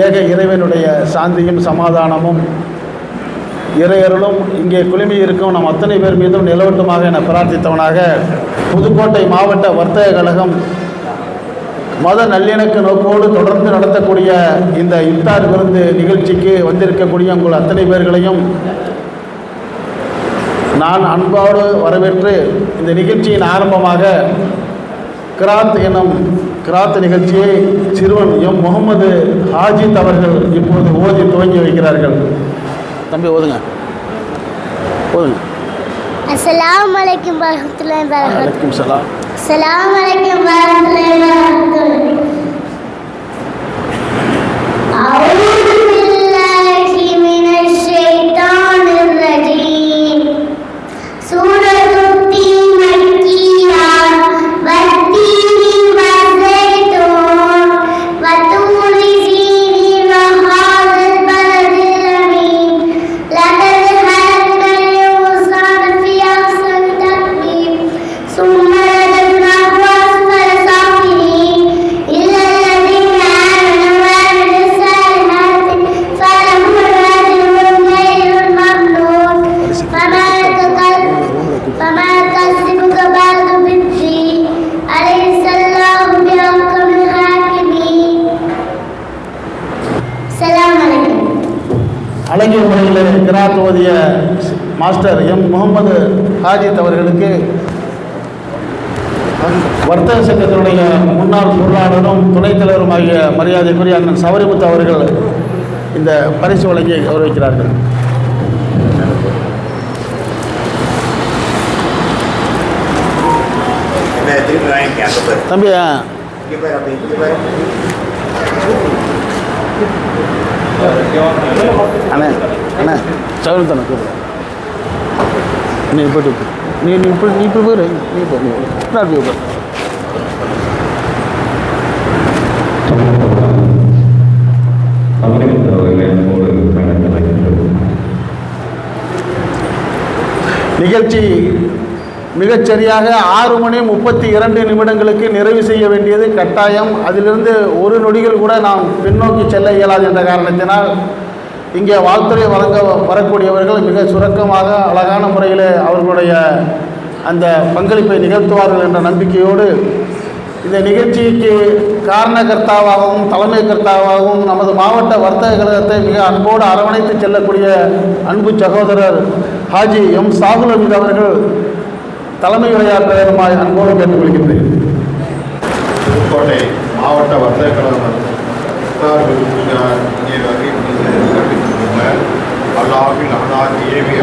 ஏக இறைவனுடைய சாந்தியும் சமாதானமும் இறையருளும் இங்கே குழுமி இருக்கும் நம் அத்தனை பேர் மீதும் நிலவட்டுமாக என பிரார்த்தித்தவனாக புதுக்கோட்டை மாவட்ட வர்த்தக கழகம் மத நல்லிணக்க நோக்கோடு தொடர்ந்து நடத்தக்கூடிய இந்த இஃப்தார் விருந்து நிகழ்ச்சிக்கு வந்திருக்கக்கூடிய உங்கள் அத்தனை பேர்களையும் நான் அன்போடு வரவேற்று இந்த நிகழ்ச்சியின் ஆரம்பமாக கிராத் எனும் கிராத் நிகழ்ச்சியை சிறுவன் எம் முகமது ஹாஜித் அவர்கள் இப்போது ஓதி துவங்கி வைக்கிறார்கள். தம்பி ஓதுங்க. அஸ்ஸலாமு அலைக்கும் வரஹ்மத்துல்லாஹி வபரகாத்துஹு. வலைக்கும் ஸலாம். அஸ்ஸலாமு அலைக்கும் வரஹ்மத்துல்லாஹி வபரகாத்துஹு. அஊது பில்லாஹி மினஷ் ஷைத்தானிர் ரஜீம். சூரத்துத் தீன் மக்கியா வத்தீனி வஸைத்தூன் வத்தூரி சீனின் வஹாதல் பலதில் அமீன். லகத் ஹலக்கல் இன்சான ஃபீ அஹ்ஸனி தக்வீம். ثم رددناه أسفل سافلين إلا الذين آمنوا وعملوا الصالحات فلهم أجر غير ممنون. فما كسبك بعد بالدين أليس الله بأحكم الحاكمين. السلام عليكم. அழகிய முறையில் கிராத் ஓதிய மாஸ்டர் எம் முகமது ஹாஜித் அவர்களுக்கு வர்த்தக சங்கத்தினுடைய முன்னாள் பொருளாளரும் துணைத் தலைவருமாகிய மரியாதைக்குரிய அண்ணன் சவரிமுத்து அவர்கள் இந்த பரிசு வழங்கி கௌரவிக்கிறார்கள். தம்பி அண்ணே அண்ணே சவரிமுத்து அண்ணா கூப்பிடு. நீ போய்ட்டு நீ இப்போ போயிரு. நீ போ நான் போய் உட்கார். நிகழ்ச்சி மிகச்சரியாக 6:32 நிறைவு செய்ய வேண்டியது கட்டாயம். அதிலிருந்து ஒரு நொடிகள் கூட நாம் பின்னோக்கி செல்ல இயலாது என்ற காரணத்தினால் இங்கே வாழ்த்துறை வழங்க வரக்கூடியவர்கள் மிக சுருக்கமாக அழகான முறையில் அவர்களுடைய அந்த பங்களிப்பை நிகழ்த்துவார்கள் என்ற நம்பிக்கையோடு இந்த நிகழ்ச்சிக்கு காரணகர்த்தாவாகவும் தலைமை கர்த்தாவாகவும் நமது மாவட்ட வர்த்தக கழகத்தை மிக அன்போடு அரவணைத்து செல்லக்கூடிய அன்பு சகோதரர் ஹாஜி எம் சாகுல் அமீத் அவர்கள் தலைமை உரையாற்ற வேண்டுமாய் அன்போடு கேட்டுக்கொள்கின்றேன். புதுக்கோட்டை மாவட்ட வர்த்தக கழகம் அல்லாஹின் அனாதி ஏவி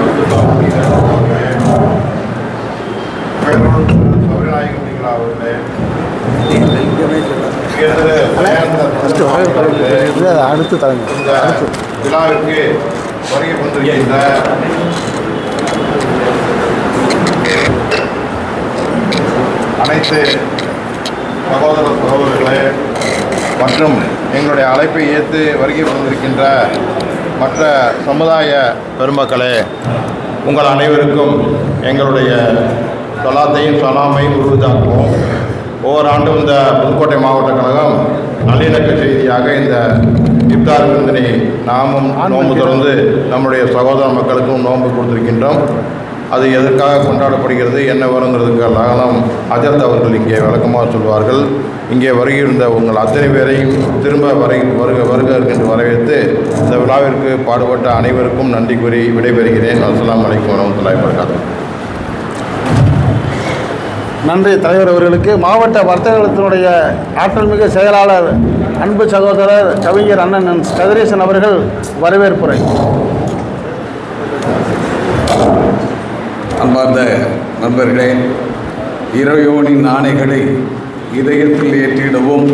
சௌரிநாயகங்களா அவர்களே, அடுத்து தலைமை இந்த விழாவிற்கு வருகை கொண்டிருக்கின்ற அனைத்து சகோதர சகோதரர்களே மற்றும் எங்களுடைய அழைப்பை ஏற்று வருகை கொண்டிருக்கின்ற மற்ற சமுதாய பெருமக்களே, உங்கள் அனைவருக்கும் எங்களுடைய சொலாத்தையும் சலாமையும் உருவாக்குவோம். ஒவ்வொரு ஆண்டும் இந்த புதுக்கோட்டை மாவட்ட கழகம் நல்லிணக்க செய்தியாக இந்த இஃப்தார் விருந்தினை நாமும் நோன்பு தொடர்ந்து நம்முடைய சகோதர மக்களுக்கும் நோன்பு கொடுத்திருக்கின்றோம். அது எதற்காக கொண்டாடப்படுகிறது, என்ன வருங்கிறதுக்காக அஜர்த் அவர்கள் இங்கே விளக்கமாக சொல்வார்கள். இங்கே வருகின்ற உங்கள் அத்தனை பேரையும் திரும்ப வருக என்று வரவேற்று இந்த விழாவிற்கு பாடுபட்ட அனைவருக்கும் நன்றி கூறி விடைபெறுகிறேன். அஸ்ஸலாமு அலைக்கும் வரஹ்மத்துல்லாஹி வபரகாத்துஹு. நன்றி தலைவர் அவர்களுக்கு. மாவட்ட வர்த்தகத்தினுடைய ஆற்றல் மிகு செயலாளர் அன்பு சகோதரர் கவிஞர் அண்ணன் கதிரேசன் அவர்கள் வரவேற்புரை. அன்பார்ந்த நண்பர்களே, இறையோனின் ஆணைகளை இதயத்தில் ஏற்றிடவும்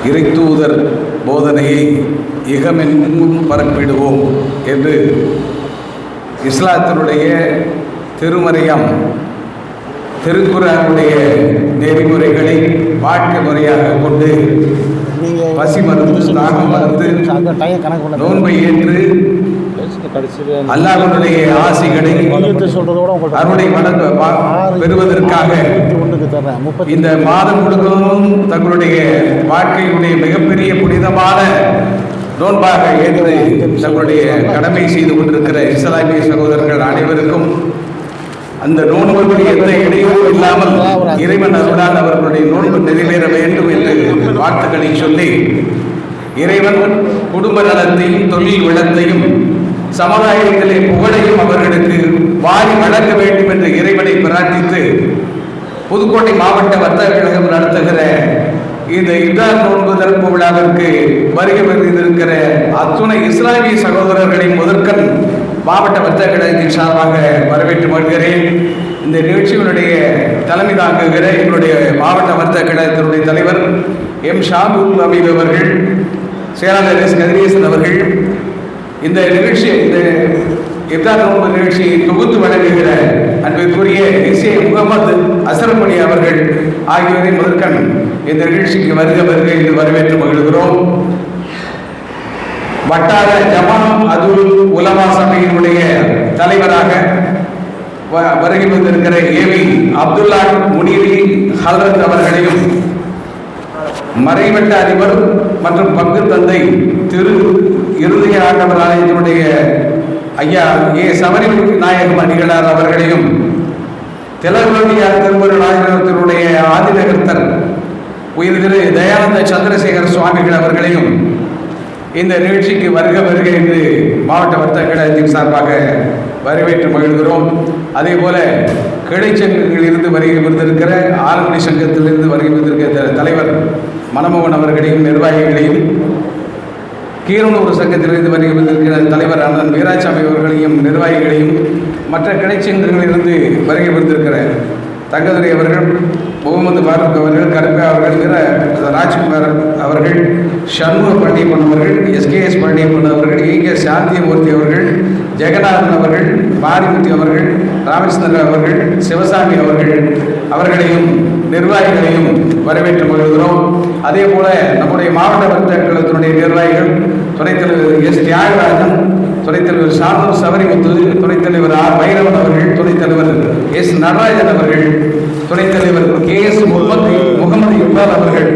இறைத்தூதர் போதனையை இகமெங்கும் பரப்பிடுவோம் என்று இஸ்லாத்தினுடைய திருமறையாம் திருக்குர்ஆனுடைய நெறிமுறைகளை வாழ்க்கை முறையாக கொண்டு பசி மருந்து, தாகம் மருந்து, நோன்பை ஏற்று அல்லாஹ்வுடைய ஆசிகளை அருளை பெறுவதற்காக இந்த மாதம் முழுவதும் தங்களுடைய வாழ்க்கையுடைய மிகப்பெரிய புனிதமான நோன்பாக ஏற்று தங்களுடைய கடமை செய்து கொண்டிருக்கிற இஸ்லாமிய சகோதரர்கள் அனைவருக்கும் அந்த நோன்புக்கு எந்த இடையூறும் இல்லாமல் இறைவன் அருளால் அவர்களுடைய நோன்பு நிறைவேற வேண்டும் என்று வாழ்த்துக்களை சொல்லி, இறைவன் குடும்ப நலத்தையும் தொழில் வளத்தையும் சமுதாயத்திலே புகழையும் அவர்களுக்கு வாரி வழங்க வேண்டும் என்று இறைவனை பிரார்த்தித்து, புதுக்கோட்டை மாவட்ட வர்த்தக கழகம் நடத்துகிற இந்த இஃப்தார் நோன்பு திறப்பு விழாவிற்கு வருகை வருகின்ற அத்துணை இஸ்லாமிய சகோதரர்களின் முதற்கண் மாவட்ட வர்த்தக கழகத்தின் சார்பாக வரவேற்று வருகிறேன். இந்த நிகழ்ச்சியினுடைய தலைமை தாங்குகிற எங்களுடைய மாவட்ட வர்த்தக கழகத்தினுடைய தலைவர் எம் ஷாபுல் அமீத் அவர்கள், செயலாளர் எஸ் கதிரேசன் அவர்கள், இந்த நிகழ்ச்சி, இந்த இஃப்தார் நோன்பு நிகழ்ச்சியை தொகுத்து வழங்குகிற அன்பிற்குரிய இசை முகமது அசரமணி அவர்கள் ஆகியோரை முதற்கண் இந்த நிகழ்ச்சிக்கு வருக என்று வரவேற்று மகிழ்கிறோம். வட்டார ஜமா அதுல் உலமா சபையினுடைய தலைவராக வருகை வந்திருக்கிற ஏவி அப்துல்லா முனீரி ஹல்ரத் அவர்களையும், மறைவட்ட அதிபர் மற்றும் பங்கு தந்தை திரு இருதய ஆண்டவர் ஆலயத்தினுடைய ஐயா ஏ சபரி நாயகம் அடிகளார் அவர்களையும், திலகவதியார் திருமரு நாயகத்தினுடைய ஆதிநகர்த்தர் உயிர் திரு தயானந்த சந்திரசேகர சுவாமிகள் அவர்களையும் இந்த நிகழ்ச்சிக்கு வருக என்று மாவட்ட வர்த்தக கழகத்தின் சார்பாக வரவேற்று மகிழ்கிறோம். அதே போல கிளை சங்கங்களில் இருந்து வருகை வந்திருக்கிற ஆலங்குடி சங்கத்திலிருந்து வருகை வந்திருக்கிற தலைவர் மனமோகன் அவர்களையும், நிர்வாகிகளையும், கீரனூர் சங்கத்திலிருந்து வருகை வந்திருக்கிற தலைவர் அண்ணன் வீராசாமி அவர்களையும், நிர்வாகிகளையும், மற்ற கிளை சங்கங்களிலிருந்து வருகை வந்திருக்கிற தங்கதுரை அவர்கள், முகமது பாரூக் அவர்கள், கருப்பா அவர்கள், ராஜ்குமார் அவர்கள், சண்முக பாண்டியப்பன் அவர்கள், எஸ்கேஎஸ் பாண்டியப்பன் அவர்கள், ஏகே சாந்தியமூர்த்தி அவர்கள், ஜெகநாதன் அவர்கள், மாரிமுத்தி அவர்கள், ராமச்சந்திரன் அவர்கள், சிவசாமி அவர்களையும் நிர்வாகிகளையும் வரவேற்று மகிழ்கிறோம். அதே போல நம்முடைய மாவட்ட வர்த்தக கழகத்தினுடைய நிர்வாகிகள் துணைத் தலைவர் எஸ் தியாகராஜன், துணைத் தலைவர் சாந்தம் சபரிமுத்து, துணைத் தலைவர் ஆர் வைரவன் அவர்கள், துணைத் தலைவர் எஸ் நடராஜன் அவர்கள், துணைத் தலைவர் கே எஸ் முகமது இக்பால் அவர்கள்,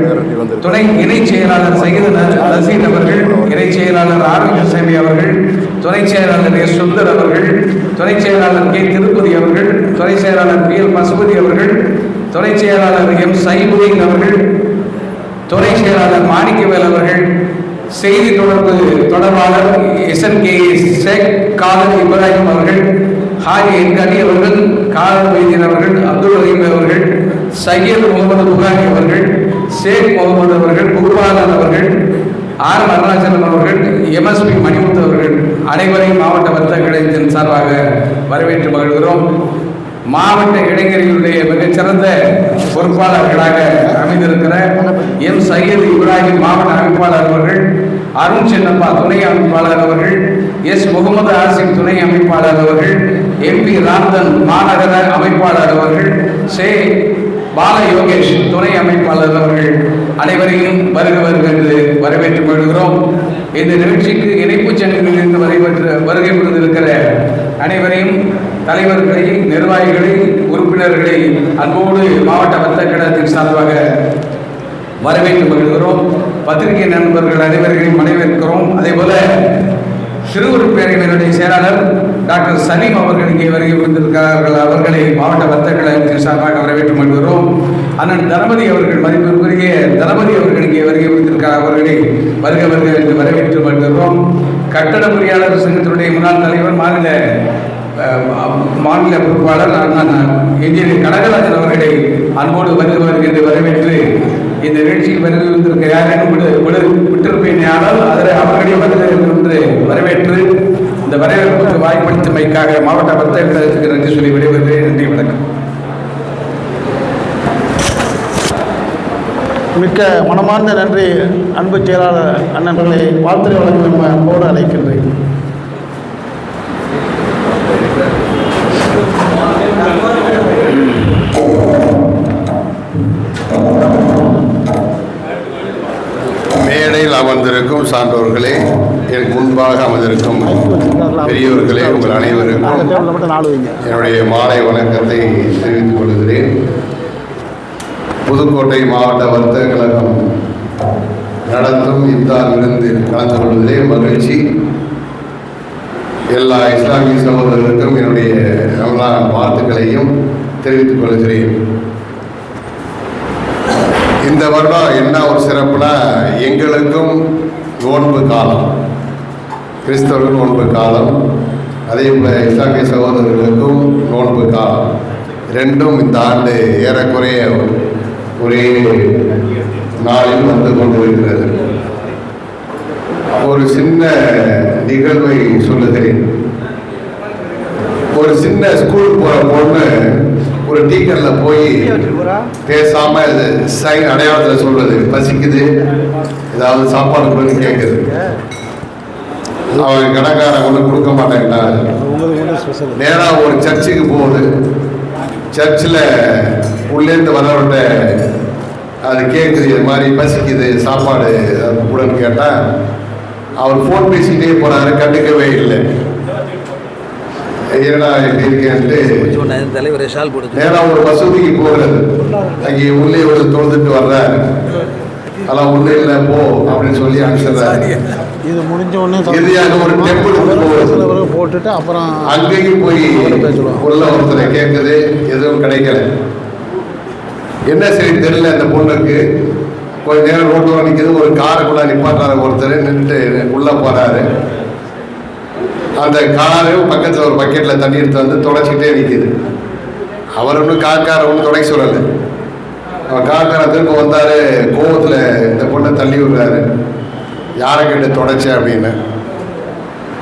துணை இணைச் செயலாளர் சையது நசீர் அவர்கள், இணைச் செயலாளர் ஆரோக்கியசாமி அவர்கள், துணை செயலாளர் எஸ் சுந்தர் அவர்கள், துணை செயலாளர் கே திருப்பதி அவர்கள், துணை செயலாளர் பி எல் பசுபதி அவர்கள், துணை செயலாளர் எம் சைபுதீன் அவர்கள், துணை செயலாளர் மாணிக்கவேல் அவர்கள், செய்தி தொடர்பாளர் SNK ஷேக் காதர் இப்ராஹிம் அவர்கள், ஹாஜி என்கனி அவர்கள், காதர் வைத்தியன் அவர்கள், அப்துல் ரஹீம் அவர்கள், சையத் முகமது புகாரி அவர்கள், ஷேக் முகமது அவர்கள், குர்பானன் அவர்கள், ஆர் நடராஜன் அவர்கள், MSP மணிமுத்து அவர்கள் அனைவரையும் மாவட்ட வர்த்தக கழகத்தின் சார்பாக வரவேற்று மகிழ்கிறோம். மாவட்ட இளைஞர்களுடைய மிகச்சிறந்த பொறுப்பாளர்களாக அமைந்திருக்கிற எம் சையது இப்ராஹிம் மாவட்ட அமைப்பாளர் அவர்கள், அருண் சின்னப்பா துணை அமைப்பாளர் அவர்கள், எஸ் முகமது ஆசிப் துணை அமைப்பாளர் அவர்கள், MP ராம்தன் மாநகர அமைப்பாளர் அவர்கள், சே பால யோகேஷ் துணை அமைப்பாளர் அவர்கள் அனைவரையும் வருக என்று வரவேற்று மகிழ்கிறோம். இந்த நிகழ்ச்சிக்கு இணைப்பு சங்கங்களிலிருந்து வருகை புரிந்திருக்கிற அனைவரையும், தலைவர்களை, நிர்வாகிகளை, உறுப்பினர்களை அன்போடு மாவட்ட வர்த்தக கழகத்தின் சார்பாக வரவேற்று மகிழ்கிறோம். பத்திரிகை நண்பர்கள் அனைவர்களையும் வரவேற்கிறோம். அதே போல திருவூர் பேரவையினுடைய செயலாளர் டாக்டர் சலீம் அவர்கள் இங்கே வருகை வந்திருக்கிறார்கள். அவர்களை மாவட்ட வர்த்தக கழகத்தின் சார்பாக வரவேற்று மகிழ்கிறோம். அண்ணன் தளபதி அவர்கள், மதிப்பிற்குரிய தளபதி அவர்கள் இங்கே வருகை வந்திருக்கிறார். அவர்களை வருக என்று வரவேற்று மகிழ்கிறோம். கட்டட பொறியாளர் சங்கத்தினுடைய முன்னாள் தலைவர், மாநில பொறுப்பாளர் அண்ணன் இன்ஜினியர் கனகராஜன் அவர்களை அன்போடு வருக என்று வரவேற்று இந்த நிகழ்ச்சிக்கு வருகை வந்திருக்க யாரேனும் விட்டிருப்பேன் ஆனால் அவர்களையும் வருக என்று வரவேற்று இந்த வரவேற்புக்கு வாய்ப்பளித்தமைக்காக மாவட்ட வர்த்தக கழகத்துக்கு நன்றி சொல்லி விடைபெறுகிறேன். நன்றி, வணக்கம். மிக்க மனமார்ந்த நன்றி அன்பு செயலாளர் அண்ணன்களை வாழ்த்துறை வழங்கும் அன்போடு அழைக்கின்றேன். அமர்ந்திருக்கும் சான்றோர்களே, எனக்கு முன்பாக அமர்ந்திருக்கும் பெரியவர்களே, உங்கள் அனைவருக்கும் என்னுடைய மாலை வணக்கத்தை தெரிவித்துக் கொள்கிறேன். புதுக்கோட்டை மாவட்ட வர்த்தக கழகம் நடத்தும் இஃப்தார் விருந்தில் கலந்து கொள்வதிலே மகிழ்ச்சி. எல்லா இஸ்லாமிய சகோதரர்களுக்கும் என்னுடைய ரமலான் வாழ்த்துக்களையும் தெரிவித்துக் கொள்கிறேன். இந்த வருடம் என்ன ஒரு சிறப்புனா, எங்களுக்கும் நோன்பு காலம், கிறிஸ்தவர்கள் நோன்பு காலம், அதே போல் இஸ்லாமிய சகோதரர்களுக்கும் நோன்பு காலம், ரெண்டும் இந்த ஆண்டு ஏறக்குறைய ஒரே நாளில் வந்து கொண்டிருக்கிறது. ஒரு சின்ன நிகழ்வை சொல்லுகிறேன். ஒரு சின்ன ஸ்கூலுக்கு போகிற பொண்ணு ஒரு டீக்கரில் போய் பேசாம அடையாளத்தில் சொல்றது, பசிக்குது, ஏதாவது சாப்பாடு பண்ணி கேட்குது. அவன் கடைக்காரன் ஒன்று கொடுக்க மாட்டேங்கிறான். நேராக ஒரு சர்ச்சுக்கு போகுது. சர்ச்சில் உள்ளேருந்து வரவர்கிட்ட அது கேட்குது, இது மாதிரி பசிக்குது, சாப்பாடு கூடன்னு கேட்டால் அவர் ஃபோன் பேசிக்கிட்டே போனாரு, கண்டுக்கவே இல்லை. என்னடா எப்படி இருக்கேன்ட்டு நேராக ஒரு மசூதிக்கு போகிறது. அங்கே உள்ளே ஒரு தொழுதுட்டு வர்றாரு. அதெல்லாம் ஒன்றும் இல்லை போ அப்படின்னு சொல்லி அனுப்பிச்சிடுறாரு. இது முடிஞ்ச உடனே இறுதியாக ஒரு டெம்பிளுக்கு போட்டுட்டு அப்புறம் அங்கேயும் போய் உள்ள ஒருத்தரை கேட்குது, எதுவும் கிடைக்கல. என்ன சரி தெரியல அந்த பொண்ணுக்கு. கொஞ்ச நேரம் ரோட்டில் நிற்கிது, ஒரு காருக்குள்ள நிப்பாட்டுறாரு ஒருத்தர், நின்றுட்டு உள்ளே போகிறாரு. அந்த காரு பக்கத்தில் ஒரு பக்கெட்டில் தண்ணி எடுத்து வந்து தொடச்சிக்கிட்டே நிற்கிது. அவர் ஒன்றும் கார்காரை ஒன்றும் தொடக்க சொல்லலை. அவன் கார்காரை திரும்ப வந்தார், கோவத்தில் இந்த பொண்ணை தள்ளி விடுறாரு. யாரை கேட்டு தொடச்ச அப்படின்னு.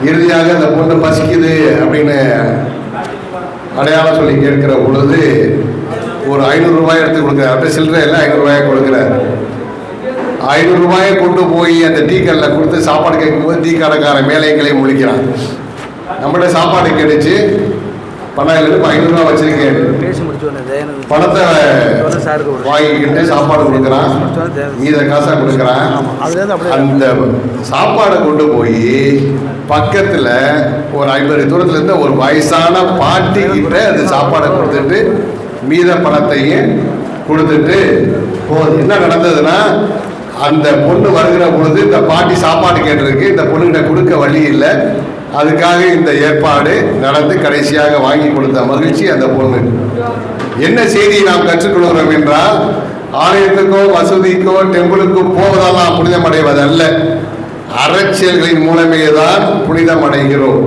இறுதியாக அந்த பொண்ணு பசிக்குது அப்படின்னு அடையாளம் சொல்லி கேட்கிற பொழுது ஒரு 500 ரூபாய் எடுத்து கொடுக்குறாரு. அப்படியே சில்லறை இல்லை, 500 ரூபாயை கொடுக்குறாரு. 500 ரூபாயை கொண்டு போய் அந்த டீ கடையில் கொடுத்து சாப்பாடு கேட்கும்போது டீ கடைக்காரன் மேலைங்களையும் முழிக்கிறான். நம்மகிட்ட சாப்பாடு கிடைச்சி பணம் இல்லை, 500 ரூபா வச்சிருக்கேன், பணத்தை வாங்கிக்கிட்டு சாப்பாடு கொடுக்குறான், மீத காசா கொடுக்குறான். அந்த சாப்பாடை கொண்டு போய் பக்கத்தில் ஒரு 50 தூரத்துல இருந்து ஒரு வயசான பாட்டி கிட்ட அந்த சாப்பாடை கொடுத்துட்டு மீத பணத்தையும் கொடுத்துட்டு போகுது. என்ன நடந்ததுன்னா, அந்த பொண்ணு வருகிற பொழுது இந்த பாட்டி சாப்பாடு கேட்டிருக்கு, இந்த பொண்ணுகிட்ட கொடுக்க வழி இல்லை. அதுக்காக இந்த ஏற்பாடு நடந்து கடைசியாக வாங்கி கொடுத்த மகிழ்ச்சி அந்த பொண்ணு. என்ன செய்தியை நாம் கற்றுக்கொள்கிறோம் என்றால், ஆலயத்துக்கோ மசூதிக்கோ டெம்பிளுக்கோ போவதெல்லாம் புனிதம் அடைவதல்ல, அறச்செயல்களின் மூலமே தான் புனிதம் அடைகிறோம்.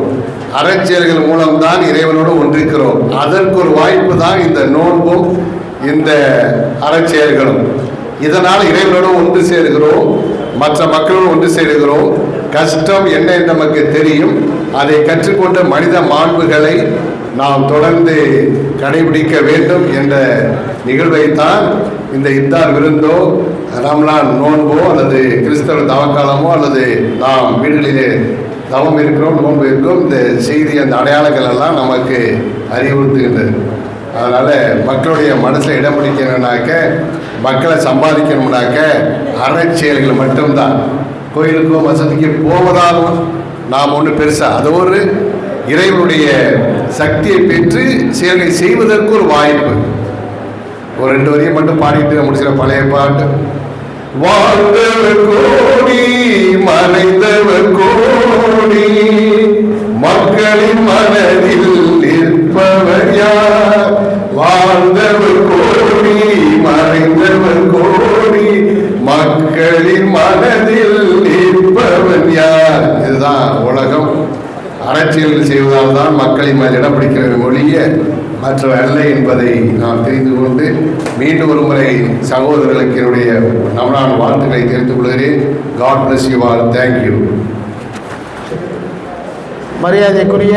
அறச்செயல்கள் மூலம்தான் இறைவனோடு ஒன்றிருக்கிறோம். அதற்கு ஒரு வாய்ப்பு தான் இந்த நோன்பும் இந்த அறச்செயல்களும். இதனால் இறைவனோடு ஒன்று சேருகிறோம், மற்ற மக்களோடு ஒன்று சேருகிறோம். கஷ்டம் என்ன என்று நமக்கு தெரியும். அதை கற்றுக்கொண்ட மனித மாண்புகளை நாம் தொடர்ந்து கடைபிடிக்க வேண்டும் என்ற நிகழ்வைத்தான் இந்த இஃப்தார் விருந்தோ, ரம்லான் நோன்போ, அல்லது கிறிஸ்தவ தவக்காலமோ, அல்லது நாம் வீடுகளிலே தவம் இருக்கிறோம், நோன்பு இருக்கிறோம், இந்த செய்தி, அந்த அடையாளங்கள் எல்லாம் நமக்கு அறிவுறுத்துகின்றது. அதனால் மக்களுடைய மனசில் இடம் பிடிக்கணும்னாக்க, மக்களை சம்பாதிக்கணும்னாக்க அறச்செயல்கள் மட்டும்தான். கோயிலுக்கோ மசதிக்கு போவதாலும் நாம் ஒன்று பெருசாக, அது ஒரு இறைவனுடைய சக்தியை பெற்று செயல்களை செய்வதற்கு ஒரு வாய்ப்பு. ஒரு 2 வரியை மட்டும் பாடிட்டு முடிச்சிட. பழைய பாட்டு. வாழ்ந்தவர் கோடி மறைந்தவர் கோடி, மக்களின் மனதில் நிற்பவர் யார்? வாழ்ந்தவர் கோடி மறைந்தவர் கோடி, மக்களின் மனதில் நிற்பவன் யார்? இதுதான் உலகம். அரசியல் செய்வதால் தான் மக்களின் மேல் இடம் பிடிக்கிற மொழிய மற்ற அல்ல என்பதை நாம் தெரிந்து கொண்டு, மீண்டும் ஒரு முறை சகோதரர்களுக்கு என்னுடைய ரமலான் வாழ்த்துக்களை தெரிவித்துக் கொள்கிறேன். God bless you all. Thank you. மரியாதைக்குரிய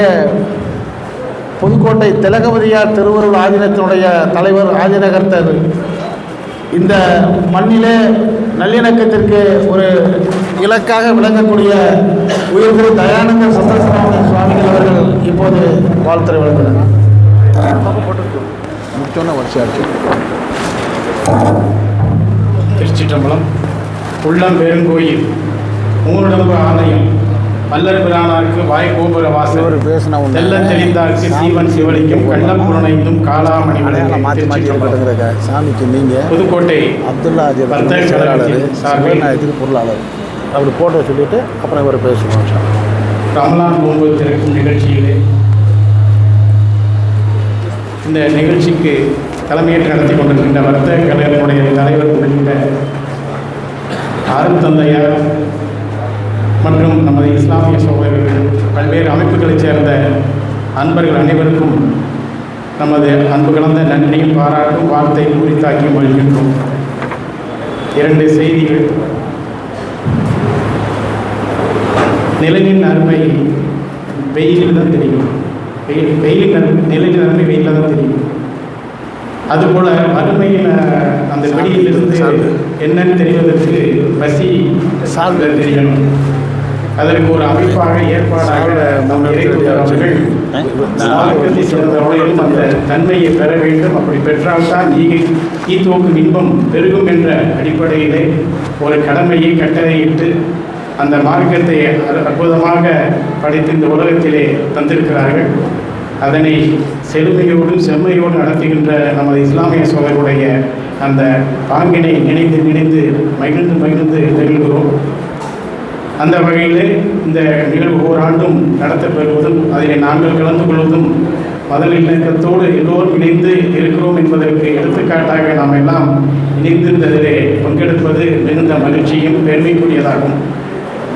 புதுக்கோட்டை திலகவதியார் திருவருள் ஆதீனத்தினுடைய தலைவர் ஆதிநகர்த்தர், இந்த மண்ணிலே நல்லிணக்கத்திற்கு ஒரு இலக்காக விளங்கக்கூடிய உயர்திரு தயானந்த சந்திரசேகர சுவாமிகள் அவர்கள் இப்போது வாழ்த்துரை வழங்கினார். திருச்சிற்றம்பலம். உள்ளம் பெருங்கோயில் மூணுடம்பு ஆலயம், வல்லர் பிரானாருக்கு வாய் கோபுர வாசல், தெல்ல தெளிந்தாருக்கு சீவன் சிவலிங்கம், கள்ளப்புலனைந்தும் காலாமணி சாமிக்கு நீங்கள் புதுக்கோட்டை அப்துல்லா வர்த்தக கழகத்தின் சார்பில் பொருளாளர் அப்படி போட்டோ சொல்லிவிட்டு அப்புறம் இவர் பேசுவோம். ரமலான் நோன்பு திறக்கும் நிகழ்ச்சியிலே இந்த நிகழ்ச்சிக்கு தலைமையேற்று நடத்தி கொண்டிருக்கின்ற வர்த்தக கழகத்தினுடைய தலைவர் உள்ளிட்ட அருள் தந்தையார் மற்றும் நமது இஸ்லாமிய சகோதரர்கள், பல்வேறு அமைப்புகளைச் சேர்ந்த அன்பர்கள் அனைவருக்கும் நமது அன்பு கலந்த நன்றியும் பாராட்டும் வார்த்தை குறித்தாக்கி வருகின்றோம். 2 செய்திகள். நிலையின் அருமை வெயிலில் தான் தெரியும். நிலையின் அருமை வெயிலில் தான் தெரியும். அதுபோல் வறுமையின் அந்த வெளியிலிருந்து என்னன்னு தெரிவதற்கு பசி சார்ந்த தெரியணும். அதற்கு ஒரு அமைப்பாக ஏற்பாடாக அவர்கள் மார்க்கத்தை சேர்ந்தவர்களும் அந்த தன்மையை பெற வேண்டும். அப்படி பெற்றால்தான் ஈத்தோக்கும் இன்பம் பெருகும் என்ற அடிப்படையிலே ஒரு கடமையை கட்டளையிட்டு அந்த மார்க்கத்தை அற்புதமாக படைத்து இந்த உலகத்திலே தந்திருக்கிறார்கள். அதனை செழுமையோடும் செம்மையோடு நடத்துகின்ற நமது இஸ்லாமிய சோதருடைய அந்த பாங்கினை நினைந்து மகிழ்ந்து நிகழ்கிறோம். அந்த வகையில் இந்த நிகழ்வு ஓராண்டும் நடத்தப்பெறுவதும் அதில் நாங்கள் கலந்து கொள்வதும் மதநலக்கத்தோடு எல்லோரும் இணைந்து இருக்கிறோம் என்பதற்கு எடுத்துக்காட்டாக நாம் எல்லாம் இணைந்திருந்ததிலே பங்கெடுப்பது மிகுந்த மகிழ்ச்சியும் பெருமைக்குரியதாகும்.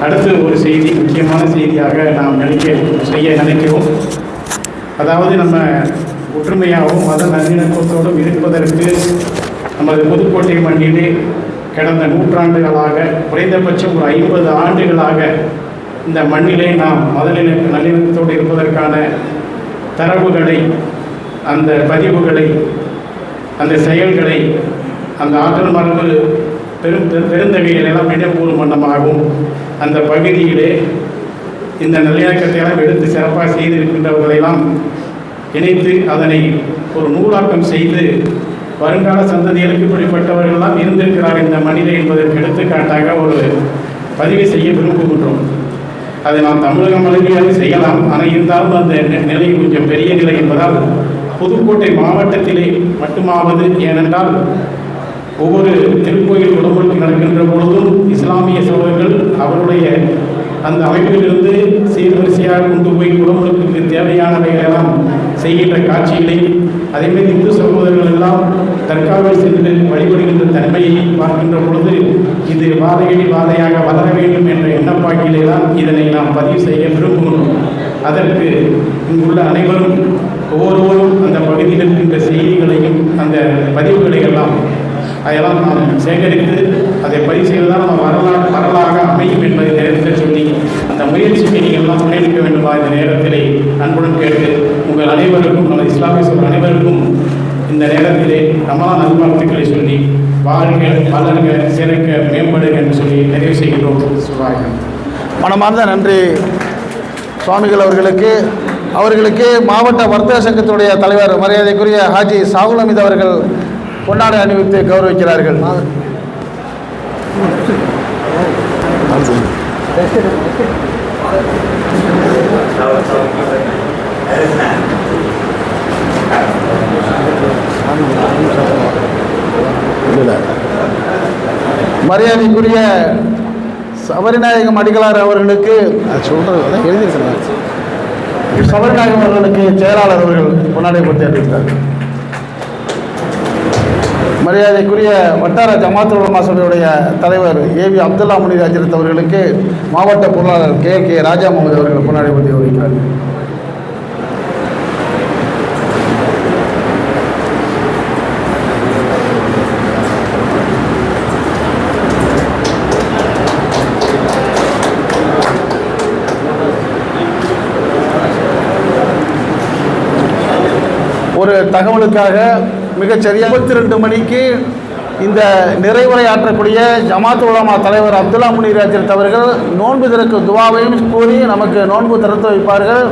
அடுத்து ஒரு செய்தி, முக்கியமான செய்தியாக நாம் செய்ய நினைக்கிறோம். அதாவது நம்ம ஒற்றுமையாகவும் மத நல்லிணக்கத்தோடும் இருப்பதற்கு நமது புதுக்கோட்டை மண்ணிலே கடந்த நூற்றாண்டுகளாக, குறைந்தபட்சம் ஒரு 50 ஆண்டுகளாக இந்த மண்ணிலே நாம் நல்லிணக்கத்தோடு இருப்பதற்கான தரவுகளை, அந்த பதிவுகளை, அந்த செயல்களை, அந்த ஆற்றல் மரபு பெருந்தகைகள் எல்லாம் நினைவுகூறும் வண்ணமாகவும் அந்த பகுதியிலே இந்த நல்லிணக்கத்தை எல்லாம் எடுத்து சிறப்பாக செய்திருக்கின்றவர்களெல்லாம் இணைத்து அதனை ஒரு நூலாக்கம் செய்து வருங்கால சந்ததிகளுக்கு இப்படிப்பட்டவர்களெல்லாம் இருந்திருக்கிறார் இந்த மண்ணிலே என்பதற்கு எடுத்துக்காட்டாக ஒரு பதிவு செய்ய விரும்புகின்றோம். அதை நாம் தமிழகம் அளவிலாக செய்யலாம். ஆனால் இருந்தாலும் அந்த நிலை கொஞ்சம் பெரிய நிலை என்பதால் புதுக்கோட்டை மாவட்டத்திலே மட்டுமாவது, ஏனென்றால் ஒவ்வொரு திருக்கோயில் உடம்புக்கு நடக்கின்ற பொழுதும் இஸ்லாமிய சகோதரர்கள் அவருடைய அந்த அமைப்பிலிருந்து சீர்வரிசையாக கொண்டு போய் குடும்பங்களுக்கு தேவையானவைகளெல்லாம் செய்கின்ற காட்சிகளை, அதேமாதிரி இந்து சகோதரர்கள் எல்லாம் தற்காவல் சென்று வழிபடுகின்ற தன்மையை பார்க்கின்ற பொழுது இது வாதையாக வளர வேண்டும் என்ற எண்ணப்பாக்கிலே தான் இதனை நாம் பதிவு செய்ய விரும்புகிறோம். அதற்கு இங்குள்ள அனைவரும் ஒவ்வொருவரும் அந்த பகுதியில் இருக்கின்ற செய்திகளையும் அந்த பதிவுகளை எல்லாம் அதெல்லாம் நாம் சேகரித்து அதை பதிவு செய்வதால் நம்ம வரலாக அமையும் என்பதை நேரத்தில் சொல்லி அந்த முயற்சியை நீங்கள் எல்லாம் முன்னெடுக்க வேண்டுமா இந்த நேரத்திலே அன்புடன் கேட்டு உங்கள் அனைவருக்கும், நமது இஸ்லாமிய சகோதரர் அனைவருக்கும் இந்த நேரத்திலே ரமலான் நல்வாழ்த்துக்களை சொல்லி வாழ்க, வளர்க, சிறக்க, மேம்படுக என்று சொல்லி நிறைவு செய்கின்றோம். சுபாயம். மனமார்ந்த நன்றி சுவாமிகள் அவர்களுக்கு மாவட்ட வர்த்தக சங்கத்தினுடைய தலைவர் மரியாதைக்குரிய ஹாஜி சாகுல் அமீத் அவர்கள் பொன்னாடை அணிவித்து கௌரவிக்கிறார்கள். மரியாதைக்குரிய சபரிநாயகம் அடிகளார் அவர்களுக்கு சபரிநாயகம் அவர்களுக்கு செயலாளர் அவர்கள் பொன்னாடை போட்டு அறிவித்தார். மரியாதைக்குரிய வட்டார ஜமாத்துல் உலமா சபையுடைய தலைவர் ஏவி அப்துல்லா முனீர் ஹஜ்ரத் அவர்களுக்கு மாவட்ட பொருளாளர் கே ராஜா முகமது அவர்கள் பொன்னாடை போட்டு வருகிறார். ஒரு தகவலுக்காக மிகச்சரியாக 22 மணிக்கு இந்த நிறைவுரை ஆற்றக்கூடிய ஜமாத்துல் உலமா தலைவர் அப்துல்லா முனீர் ஹஜ்ரத் அவர்கள் நோன்பு திறக்கும் துவாவையும் கூறி நமக்கு நோன்பு திறந்து வைப்பார்கள்.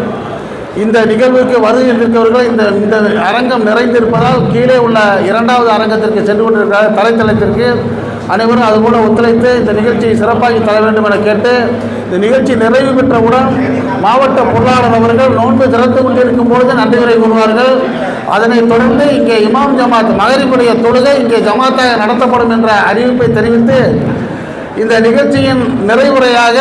இந்த நிகழ்வுக்கு வருகின்றவர்கள் இந்த அரங்கம் நிறைந்திருப்பதால் கீழே உள்ள 2வது அரங்கத்திற்கு சென்று கொண்டிருக்கிறார். தலைத்தளத்திற்கு அனைவரும் அதுபோல ஒத்துழைத்து இந்த நிகழ்ச்சியை சிறப்பாகி தர வேண்டும் என கேட்டு, இந்த நிகழ்ச்சி நிறைவு பெற்றவுடன் மாவட்ட பொருளாளர் அவர்கள் நோன்பு திறந்து கொண்டிருக்கும் பொழுது நன்றி உரை கூறுவார்கள். அதனைத் தொடர்ந்து இங்கே இமாம் ஜமாத் மகரிபுடைய தொழுகை இங்கே ஜமாத்தாக நடத்தப்படும் என்ற அறிவிப்பை தெரிவித்து, இந்த நிகழ்ச்சியின் நிறைவுரையாக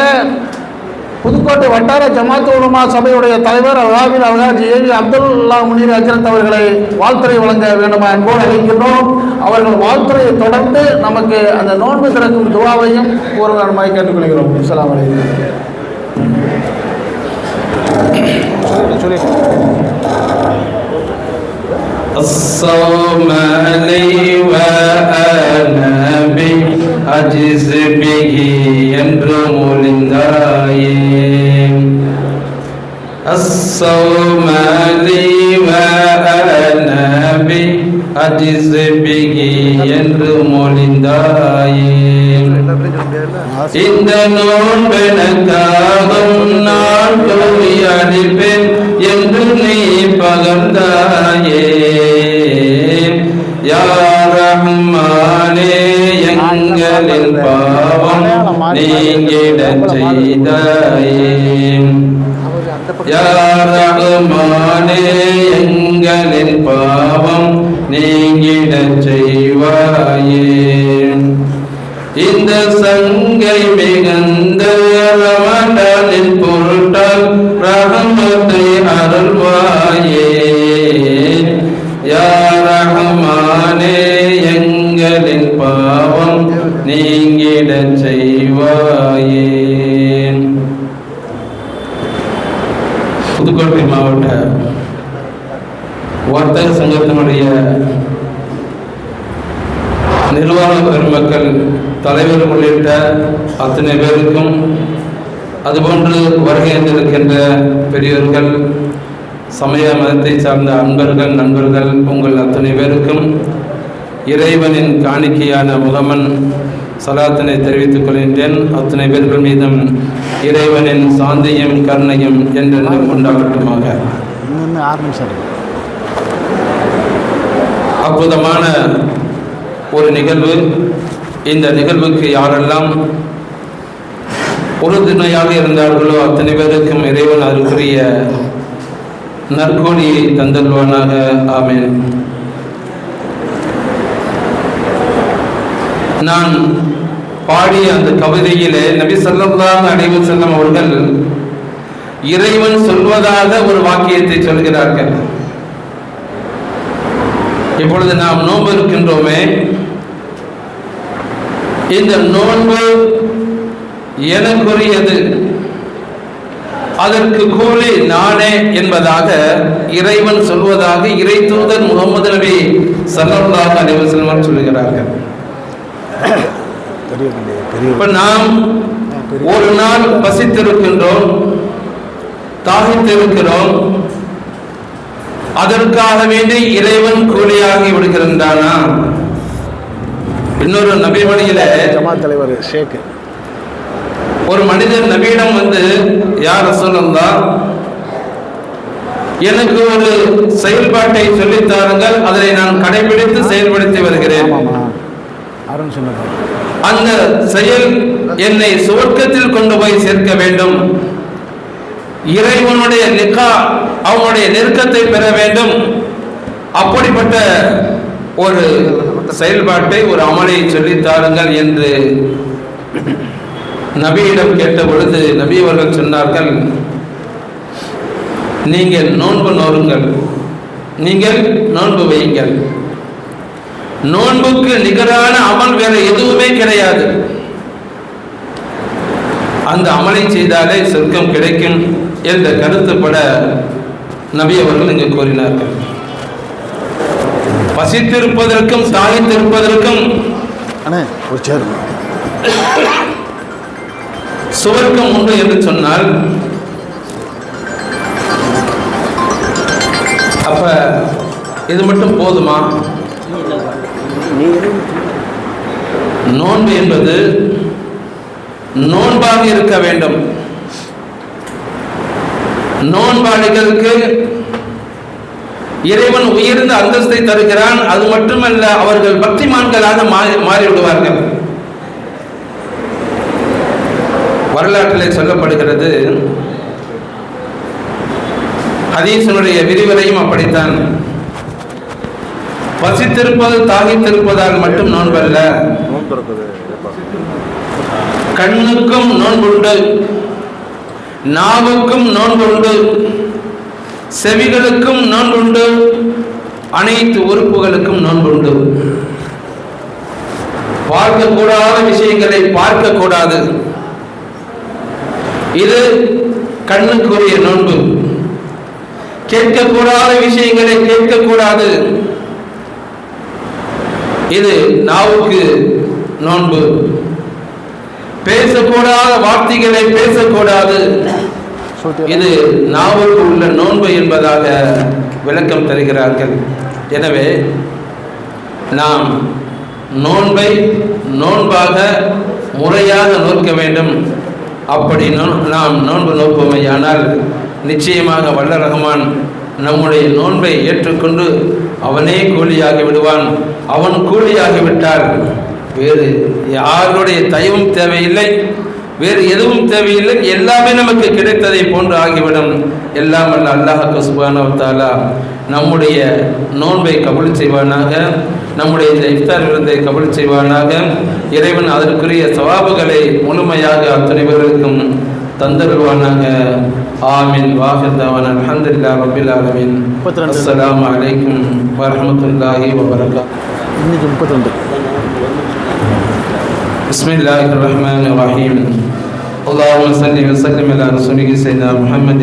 புதுக்கோட்டை வட்டார ஜமாத் உலமா சபையுடைய தலைவர் அல்ஹாபில் அல்ஹாஜி ஏவி அப்துல்லா முனீர் ஹஜ்ரத் அவர்களை வாழ்த்துரை வழங்க வேண்டுமா என்போடு அழைக்கின்றோம். அவர்கள் வாழ்த்துரையை தொடர்ந்து நமக்கு அந்த நோன்பு திறக்கும் துவாவையும் கூறுவதற்காக கேட்டுக்கொள்கிறோம். அஸ்ஸலாமு அலைக்கும். الصوم لي وأنا بأجز به என்று மொழிந்தாயே. الصوم لي وأنا بأجز به என்று மொழிந்தாயே. இந்த நோன்பெனக்காகும் நான் கூறி அடிப்பேன் என்று நீ பகர்ந்தாயே. யா ரஹ்மானே எங்களின் பாவம் நீங்கிடச் செய்தாயே. யா ரஹ்மானே எங்களின் பாவம் நீங்கிடச் செய்வாயே. இந்த சங்கை மிகுந்த ரமலானின் பொருட்டால் ரஹமத்தை அருள்வாயே. யா ரஹ்மானே எங்களின் பாவம் நீங்கிடச் செய்வாயே. புதுக்கோட்டை மாவட்ட வர்த்தக சங்கத்தினுடைய நிர்வாக பெருமக்கள், தலைவர் உள்ளிட்ட அத்தனை பேருக்கும், அதுபோன்று வருகை இருக்கின்ற பெரியோர்கள், சமய மதத்தை சார்ந்த அன்பர்கள், நண்பர்கள், உங்கள் அத்தனை பேருக்கும் இறைவனின் காணிக்கையான முகமன் சலாத்தினை தெரிவித்துக் கொள்கின்றேன். அத்தனை பேர்கள் மீதும் இறைவனின் சாந்தியும் கருணையும் என்றென்றும் உண்டாகட்டுமாக. அற்புதமான ஒரு நிகழ்வு. இந்த நிகழ்வுக்கு யாரெல்லாம் உறுதுணையாக இருந்தார்களோ அத்தனை பேருக்கும் இறைவன் அதற்குரிய நற்கூலியை தந்தல்வானாக. ஆமென். நான் பாடிய அந்த கவிதையிலே நபி ஸல்லல்லாஹு அலைஹி வஸல்லம் அவர்கள் இறைவன் சொல்வதாக ஒரு வாக்கியத்தை சொல்கிறார்கள். இப்பொழுது நாம் நோன்பு இருக்கின்றோமே, இந்த நோன்பு எனக்குரியது, அதற்கு கூலி நானே என்பதாக இறைவன் சொல்வதாக இறை தூதர் முகமது நபி ஸல்லல்லாஹு அலைஹி வஸல்லம் சொல்கிறார்கள். இப்ப நாம் ஒரு நாள் பசித்திருக்கின்றோம், தாகித்திருக்கிறோம், அதற்காக வேண்டி இறைவன் கூலியாகி விடுகின்றானா? இன்னொரு நபி வழியில ஜமாத் தலைவர் ஷேக் ஒரு மனிதர் நபியிடம் வந்து, யா ரசூலல்லாஹ், எனக்கு ஒரு செயல்பாட்டை சொல்லித்தாருங்கள், அதனை நான் கடைபிடித்து செயல்படுத்தி வருகிறேன். அந்த செயல் என்னை சுவர்க்கத்தில் கொண்டு போய் சேர்க்க வேண்டும், இறைவனுடைய லிகா, அவனுடைய நெருக்கத்தை பெற வேண்டும். அப்படிப்பட்ட ஒரு செயல்பாட்டை, ஒரு அமலை சொல்லித்தாருங்கள் என்று நபியிடம் கேட்ட பொழுது நபி அவர்கள் சொன்னார்கள், நீங்கள் நோன்பு நோருங்கள், நீங்கள் நோன்பு வையுங்கள். நோன்புக்கு நிகரான அமல் வேற எதுவுமே கிடையாது. அந்த அமலை செய்தாலே சொர்க்கம் கிடைக்கும் என்ற கருத்துப்பட நபி அவர்கள் இங்கு கூறினார்கள். பசித்திருப்பதற்கும் தாகித்திருப்பதற்கும் சுவர்க்கம் உண்டு என்று சொன்னால், அப்ப இது மட்டும் போதுமா? நோன்பு என்பது நோன்பாக இருக்க வேண்டும். நோன்பாளிகளுக்கு இறைவன் உயர்ந்த அந்தஸ்தை தருகிறான். அது மட்டுமல்ல, அவர்கள் பக்திமான்களாக மாறிவிடுவார்கள். வரலாற்றிலே சொல்லப்படுகிறது. ஹதீஸினுடைய விரிவுரையும் அப்படித்தான். பசித்திருப்பது தாகித்திருப்பதால் மட்டும் நோன்பல்ல, கண்ணுக்கும் நோன்புண்டு, நாவுக்கும் நோன்புண்டு, செவிகளுக்கும் நோன்புண்டு, அனைத்து உறுப்புகளுக்கும் நோன்புண்டு. பார்க்கக்கூடாத விஷயங்களை பார்க்கக்கூடாது, இது கண்ணுக்குரிய நோன்பு. கேட்கக்கூடாத விஷயங்களை கேட்கக்கூடாது, இது நாவுக்கு நோன்பு. பேசக்கூடாத வார்த்தைகளை பேசக்கூடாது, இது நாவுக்கு உள்ள நோன்பு என்பதாக விளக்கம் தருகிறார்கள். எனவே நாம் நோன்பை நோன்பாக முறையாக நோக்க வேண்டும். அப்படி நாம் நோன்பு நோக்குமையானால் நிச்சயமாக வல்ல ரஹ்மான் நம்முடைய நோன்பை ஏற்றுக்கொண்டு அவனே கூலியாகி விடுவான். அவன் கூலியாகிவிட்டால் வேறு யாருடைய தயவும் தேவையில்லை, வேறு எதுவும் தேவையில்லை, எல்லாமே நமக்கு கிடைத்ததை போன்று ஆகிவிடும். எல்லாம் அல்ல அல்லாஹ் சுப்ஹானஹு வ தஆலா நம்முடைய நோன்பை கபூல் செய்வானாக, நம்முடைய இந்த இஃப்தார் விருந்தை கபூல் செய்வானாக. இறைவன் அதற்குரிய சவாபுகளை முழுமையாக அத்தனை பேர்களுக்கும் தந்தருவானாக. ஆமீன். வாஹிர் தஅவானா அல்ஹம்துலில்லாஹி ரப்பில் ஆலமீன். அஸ்ஸலாமு அலைக்கும் வரஹ்மத்துல்லாஹி வபரகாத்துஹு. இன்னைக்கு 32. பிஸ்மில்லாஹிர் ரஹ்மானிர் ரஹீம். اللهم صل وسلم على رسولك سيدنا محمد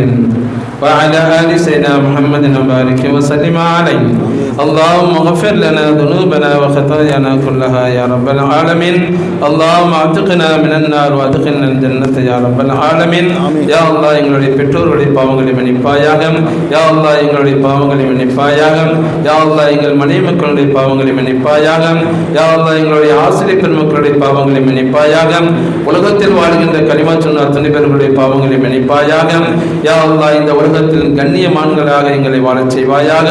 وعلى آل سيدنا محمد وبارك وسلم عليه. اللهم اغفر لنا ذنوبنا وخطايانا كلها يا رب العالمين. اللهم اعتقنا من النار وادخلنا الجنة يا رب العالمين. يا الله எங்களுடைய பெற்றோர்களுடைய பாவங்களை மன்னிப்பாயாக. யா அல்லாஹ் எங்களுடைய பாவங்களை மன்னிப்பாயாக. யா அல்லாஹ் எங்கள் மனைவி மக்களுடைய பாவங்களை மன்னிப்பாயாக. யா அல்லாஹ் எங்களுடைய ஆசிரியர் பெருமக்களுடைய பாவங்களை மன்னிப்பாயாக. உலகத்தில் வாழ்கின்ற கலிமா சொன்ன அத்தனை பேர்களுடைய பாவங்களை மன்னிப்பாயாக. யா அல்லாஹ் இந்த உலகத்தில் கண்ணியமான்களாக எங்களை வாழச் செய்வாயாக.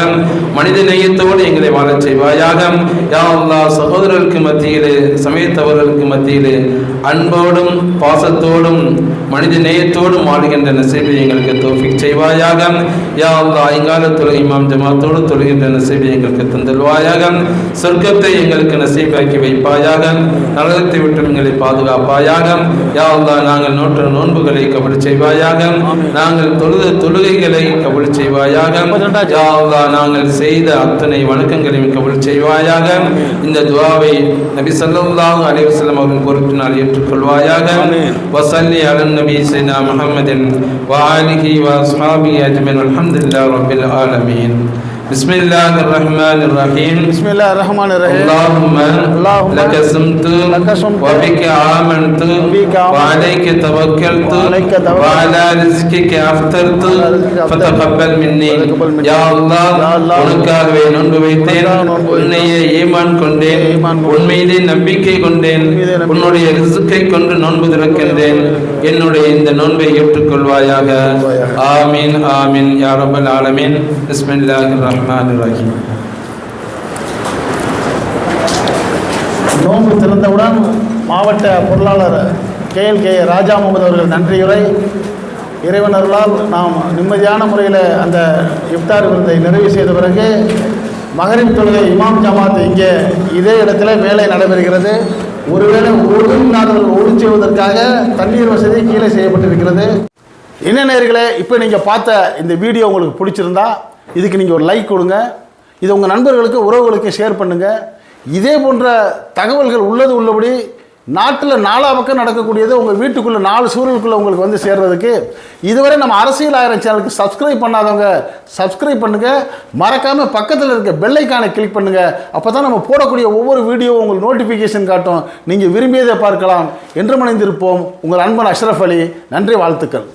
மனித நேயத்தோடு எங்களை வாழச் செய்வாயாக. யா அல்லாஹ் சகோதரர்களுக்கு மத்தியிலே, சமயத்தவர்களுக்கு மத்தியிலே அன்போடும் பாசத்தோடும் மனித நேயத்தோடும் வாழ்கின்ற நசீபை எங்களுக்கு தௌஃபீக் செய்வாயாக. யா அல்லாஹ் ஐங்கால தொழுகை இமாம் ஜமாத்தோடு தொழுகின்ற நசீபை எங்களுக்கு தந்தல்வாயாக. சொர்க்கத்தை எங்களுக்கு நசீபாக்கி வைப்பாயாக. நரகத்தை விட்டு எங்களை பாதுகாப்பாயாக. யா அல்லாஹ் நாங்கள் நோற்ற நோன்புகளை கபூல் செய்வாயாக. நாங்கள் தொழுத தொழுகைகளை கபூல் செய்வாயாக. யா அல்லாஹ் நாங்கள் செய்த அத்தனை வணக்கங்களையும் கபூல் செய்வாயாக. இந்த துஆவை நபி ஸல்லல்லாஹு அலைஹி வஸல்லம் அவர்களின் பொருட்டினால் ஏற்றுக்கொள்வாயாக. வஸல்லி அலன் நபி சையதுனா முஹம்மதின் வ ஆலிஹி வ அஸ்ஹாபிஹி அஜ்மஈன். அல்ஹம்துலில்லாஹி ரப்பில் ஆலமீன். بسم الله الرحمن الرحيم. بسم الله الرحمن الرحيم. اللهم لك صمت وبك آمنت وعليك توكلت وعلى رزقك أفطرت فتقبل مني. يا الله உனக்காகவே நோன்பு வைத்தேன், உன்னையே ஈமான் கொண்டேன், உன்மீதே நம்பிக்கை கொண்டேன், உன்னுடைய ரிஸ்கை கொண்டு நோன்பு திறக்கின்றேன். என்னுடைய இந்த நோன்பை ஏற்றுக்கொள்வாயாக. ஆமீன் ஆமீன் யா ரப்பல் ஆலமீன். பிஸ்மில்லாஹிர் ரஹ்மானிர் ரஹீம். நோன்பு திறந்தவுடன் மாவட்ட பொருளாளர் KLK ராஜா முகமது அவர்கள் நன்றியுரை. இறைவன் அருளால் நாம் நிம்மதியான முறையில் அந்த இஃப்தார் விருந்தை நிறைவு செய்த பிறகு மகரிப் தொழுகை இமாம் ஜமாத் இங்கே இதே இடத்துல வேலை நடைபெறுகிறது. ஒருவேளை ஒழுங்காளர்கள் ஒழு செய்வதற்காக தண்ணீர் வசதி கீழே செய்யப்பட்டிருக்கிறது. என்ன நேயர்களே, இப்போ நீங்கள் பார்த்த இந்த வீடியோ உங்களுக்கு பிடிச்சிருந்தா இதுக்கு நீங்கள் ஒரு லைக் கொடுங்க. இது உங்கள் நண்பர்களுக்கு உறவுகளுக்கு ஷேர் பண்ணுங்கள். இதே போன்ற தகவல்கள் உள்ளது உள்ளபடி நாட்டில் 4 பக்கம் நடக்கக்கூடியது உங்கள் வீட்டுக்குள்ளே 4 சூழலுக்குள்ளே உங்களுக்கு வந்து சேர்றதுக்கு இதுவரை நம்ம அரசியல் ஆயிரம் சேனலுக்கு சப்ஸ்கிரைப் பண்ணாதவங்க சப்ஸ்கிரைப் பண்ணுங்கள். மறக்காமல் பக்கத்தில் இருக்க பெல் ஐக்கானை கிளிக் பண்ணுங்கள். அப்போ தான் நம்ம போடக்கூடிய ஒவ்வொரு வீடியோவும் உங்களுக்கு நோட்டிஃபிகேஷன் காட்டும். நீங்கள் விரும்பியதை பார்க்கலாம். என்று மணிந்திருப்போம். உங்கள் அன்பன் அஷ்ரஃப் அலி. நன்றி, வாழ்த்துக்கள்.